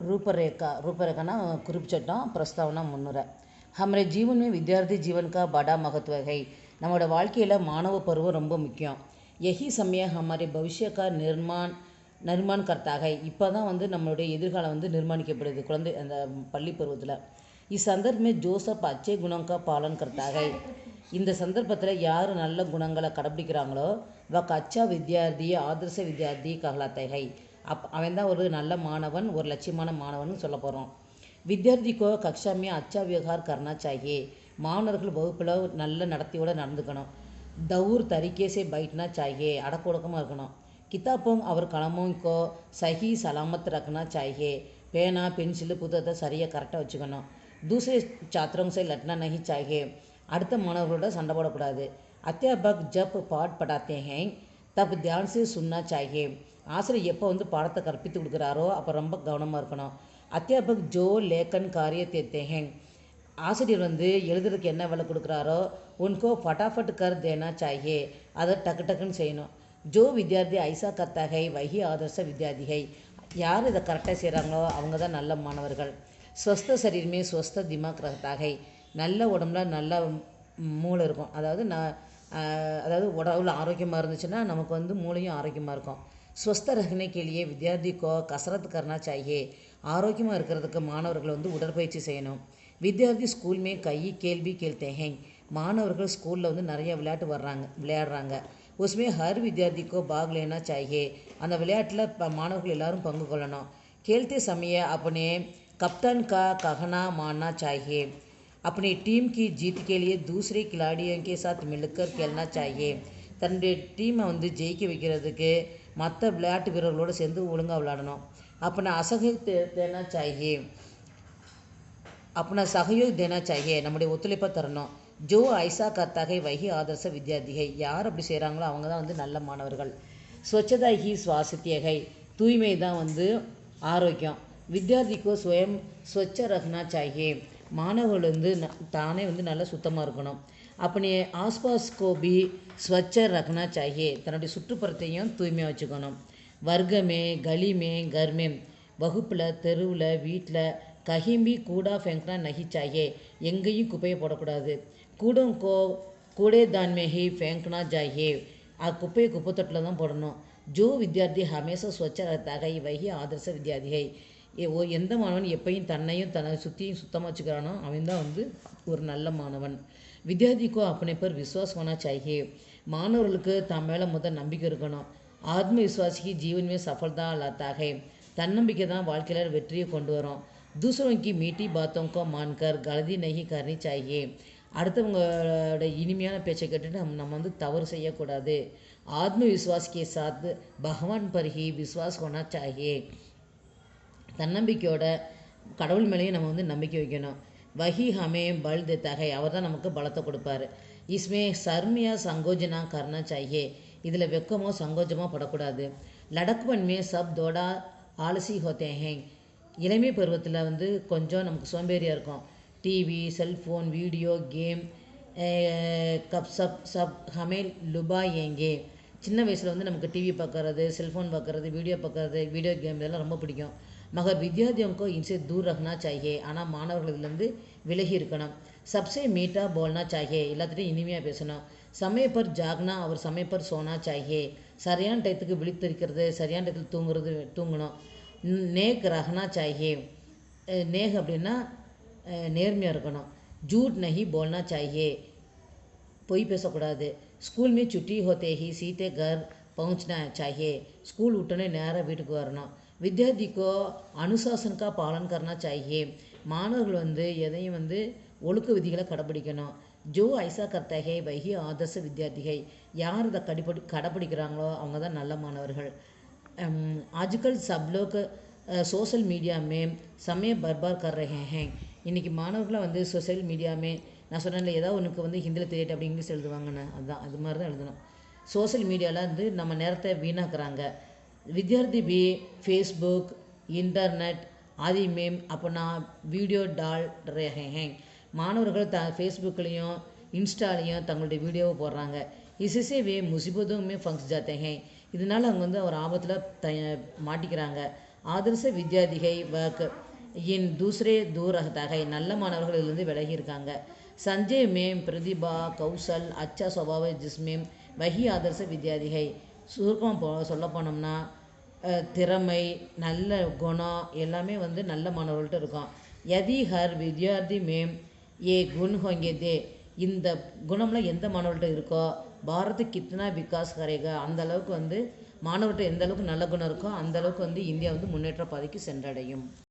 रूपरेखा ना குறிப்பிச்சட்டம் प्रस्तावना முன்னுரை हमारे जीवन में विद्यार्थी जीवन का बड़ा महत्व है நம்மளோட வாழ்க்கையில் மாணவ பருவம் ரொம்ப முக்கியம் यही समय हमारे भविष्य का निर्माण करता है இப்போ தான் வந்து நம்மளுடைய எதிர்காலம் வந்து நிர்மாணிக்கப்படுது குழந்தை அந்த பள்ளி பருவத்தில் इस संदर्भ में जो सब अच्छे गुणों का पालन करता है இந்த சந்தர்ப்பத்தில் யார் நல்ல குணங்களை கடைப்பிடிக்கிறாங்களோ वह अच्छा विद्यार्थी आदर्श विद्यार्थी कहलाते हैं அவன் தான் ஒரு நல்ல மாணவன் ஒரு லட்சியமான மாணவன் சொல்ல போகிறோம் विद्यार्थी को कक्षा में अच्छा व्यवहार करना चाहिए மாணவர்கள் வகுப்பில் நல்ல நடத்தையோடு நடந்துக்கணும் दौर तरीके से बैठना चाहिए अड़कोड़कமாக இருக்கணும் किताबों और कलमों को सही सलामत रखना चाहिए पेना पेंसिल पुस्तकத்தை சரியாக கரெக்டாக வச்சுக்கணும் दूसरे छात्रों से लड़ना नहीं चाहिए அடுத்த மாணவர்களோட சண்டை போடக்கூடாது अध्यापक जब पाठ पढ़ाते हैं तब ध्यान से सुनना चाहिए ஆசிரியர் எப்போ வந்து பாடத்தை கற்பித்து கொடுக்குறாரோ அப்போ ரொம்ப கவனமாக இருக்கணும் अध्यापक जो लेखन कार्य देते हैं ஆசிரியர் வந்து எழுதுறதுக்கு என்ன வேலை கொடுக்குறாரோ उनको फटाफट कर देना चाहिए அதை டக்கு டக்குன்னு செய்யணும் जो विद्यार्थी ऐसा करता है वही आदर्श विद्यार्थी है யார் இதை கரெக்டாக செய்கிறாங்களோ அவங்க தான் நல்ல மாணவர்கள் स्वस्थ शरीर में स्वस्थ दिमाग रहता है நல்ல உடம்புல நல்ல மூளை இருக்கும் அதாவது உடம்புல ஆரோக்கியமாக இருந்துச்சுன்னா நமக்கு வந்து மூளையும் ஆரோக்கியமாக இருக்கும் स्वस्थ रहने के लिए विद्यार्थी को कसरत करना चाहिए ஆரோக்கியமாக இருக்கிறதுக்கு மாணவர்கள் வந்து உடற்பயிற்சி செய்யணும் विद्यार्थी स्कूल में कई खेल भी खेलते हैं மாணவர்கள் ஸ்கூலில் வந்து நிறைய விளையாடுறாங்க उसमें हर विद्यार्थी को भाग लेना चाहिए அந்த விளையாட்டில் மாணவர்கள் எல்லாரும் பங்கு கொள்ளணும் खेलते समय अपने कप्तान का कहना मानना चाहिए अपनी टीम की जीत के लिए दूसरे खिलाड़ियों के साथ मिलकर खेलना चाहिए தன்னுடைய டீமை வந்து ஜெயிக்க வைக்கிறதுக்கு மற்ற விளையாட்டு வீரர்களோடு சேர்ந்து ஒழுங்காக விளையாடணும் अपना सहयोग देना चाहिए நம்முடைய ஒத்துழைப்பை தரணும் जो ऐसा करता है वही आदर्श विद्यार्थी है யார் அப்படி செய்கிறாங்களோ அவங்க தான் வந்து நல்ல மாணவர்கள் स्वच्छता ही स्वास्थ्य है தூய்மை தான் வந்து ஆரோக்கியம் विद्यार्थी को स्वयं स्वच्छ रखना चाहिए மாணவர்கள் வந்து தானே வந்து நல்லா சுத்தமாக இருக்கணும் अपने आसपास को भी स्वच्छ रखना चाहिए தன்னுடைய சுற்றுப்புறத்தையும் தூய்மையாக வச்சுக்கணும் वर्ग में गली में घर में வகுப்பில் தெருவில் வீட்டில் कहीं भी कूड़ा फेंकना नहीं चाहिए எங்கேயும் குப்பையை போடக்கூடாது कूड़ों को कूड़ेदान में ही फेंकना चाहिए குப்பையை குப்பை தொட்டில் தான் போடணும் जो विद्यार्थी हमेशा स्वच्छ रहता है वही आदर्श विद्यार्थी है எந்த மாணவன் எப்பயும் தன்னையும் தன்னை சுற்றியும் சுத்தமாக வச்சுக்கிறானோ அவன் தான் வந்து ஒரு நல்ல மாணவன் विद्यार्थी को अपने पर विश्वास होना चाहिए மாணவர்களுக்கு தன் மேலே முதல் நம்பிக்கை இருக்கணும் आत्मविश्वास ही जीवन में सफलता लाता है தன்னம்பிக்கை தான் வாழ்க்கையில் வெற்றியை கொண்டு வரும் दूसरों की मीठी बातों को मानकर गलती नहीं करनी चाहिए அடுத்தவங்களோட இனிமையான பேச்சை கேட்டுட்டு நம்ம வந்து தவறு செய்யக்கூடாது आत्मविश्वास के साथ भगवान पर ही विश्वास होना चाहिए தன்னம்பிக்கையோட கடவுள் மேலேயும் நம்ம வந்து நம்பிக்கை வைக்கணும் वही हमें बल देता है அவர் தான் நமக்கு பலத்தை கொடுப்பார் इसमें शर्म या संकोचना करना चाहिए இதில் வெக்கமோ சங்கோச்சமோ படக்கூடாது लड़कपन में सब थोड़ा आलसी होते हैं இளமை பருவத்தில் வந்து கொஞ்சம் நமக்கு சோம்பேறியாக இருக்கும் டிவி செல்ஃபோன் வீடியோ கேம் கப் சப் ஹமே லுபாயேங்கே சின்ன வயசில் வந்து நமக்கு டிவி பார்க்குறது செல்ஃபோன் பார்க்குறது வீடியோ கேம் இதெல்லாம் ரொம்ப பிடிக்கும் मगर विद्यार्थियों को इनसे दूर रखना चाहिए ஆனால் மாணவர்கள் இதுலேருந்து விலகி இருக்கணும் सबसे मीठा बोलना चाहिए எல்லாத்துட்டையும் இனிமையாக பேசணும் समय पर जागना और समय पर सोना चाहिए சரியான டயத்துக்கு விழித்திருக்கிறது சரியான டயத்தில் தூங்கணும் नेक रहना चाहिए नेक அப்படின்னா நேர்மையாக இருக்கணும் झूठ नहीं बोलना चाहिए பொய் பேசக்கூடாது स्कूल में छुट्टी होते ही सीधे घर पहुंचना चाहिए ஸ்கூல் விட்டோன்னே நேராக வீட்டுக்கு வரணும் विद्यार्थी को अनुशासन का पालन करना चाहिए மாணவர்கள் வந்து எதையும் வந்து ஒழுக்க விதிகளை கடைப்பிடிக்கணும் जो ऐसा करता है वही आदर्श विद्यार्थी है யார் இதை கடைப்பிடிக்கிறாங்களோ அவங்க தான் நல்ல மாணவர்கள் आजकल सब लोग सोशल मीडिया में समय बर्बाद कर रहे हैं இன்றைக்கி மாணவர்களை வந்து सोशल मीडिया में நான் சொன்னேன்ல ஏதாவது உனக்கு வந்து ஹிந்தியில் தெரியாட்டு அப்படி இங்கிலீஷ் எழுதுவாங்கன்னு அதுதான் அது மாதிரி தான் எழுதணும் சோஷியல் மீடியாவில் வந்து நம்ம நேரத்தை வீணாக்குறாங்க विद्यार्थी भी फेसबुक इंटरनेट आदि में अपना वीडियो डाल रहे हैं மாணவர்கள் ஃபேஸ்புக்லேயும் இன்ஸ்டாலையும் தங்களுடைய வீடியோவை போடுறாங்க इससे वे मुसीबतों में फंस जाते हैं இதனால் அவங்க வந்து ஒரு ஆபத்தில் மாட்டிக்கிறாங்க ஆதர்ச வித்யார்த்திகை வர்க் இன் தூசரே தூர் ரஹ்தா ஹை. நல்ல மாணவர்கள் இதிலிருந்து விலகி இருக்காங்க. சஞ்சய் மேம் பிரதிபா கௌசல் அச்சா சுபாவ ஜிஸ்மேம் வஹி ஆதர்ச வித்யார்த்திகை. சுருக்கமாக சொல்ல போனோம்னா திறமை, நல்ல குணம் எல்லாமே வந்து நல்ல மாணவர்கள்ட்ட இருக்கும். யதி ஹர் வித்யார்த்தி மேம் ஏ குண் ஹோங்கே தே. இந்த குணம்லாம் எந்த மாணவர்கிட்ட இருக்கோ பாரத் கித்னா விகாஸ் கரேகா. அந்த அளவுக்கு வந்து மாணவர்கிட்ட எந்த அளவுக்கு நல்ல குணம் இருக்கோ அந்த அளவுக்கு வந்து இந்தியா வந்து முன்னேற்ற பாதைக்கு சென்றடையும்.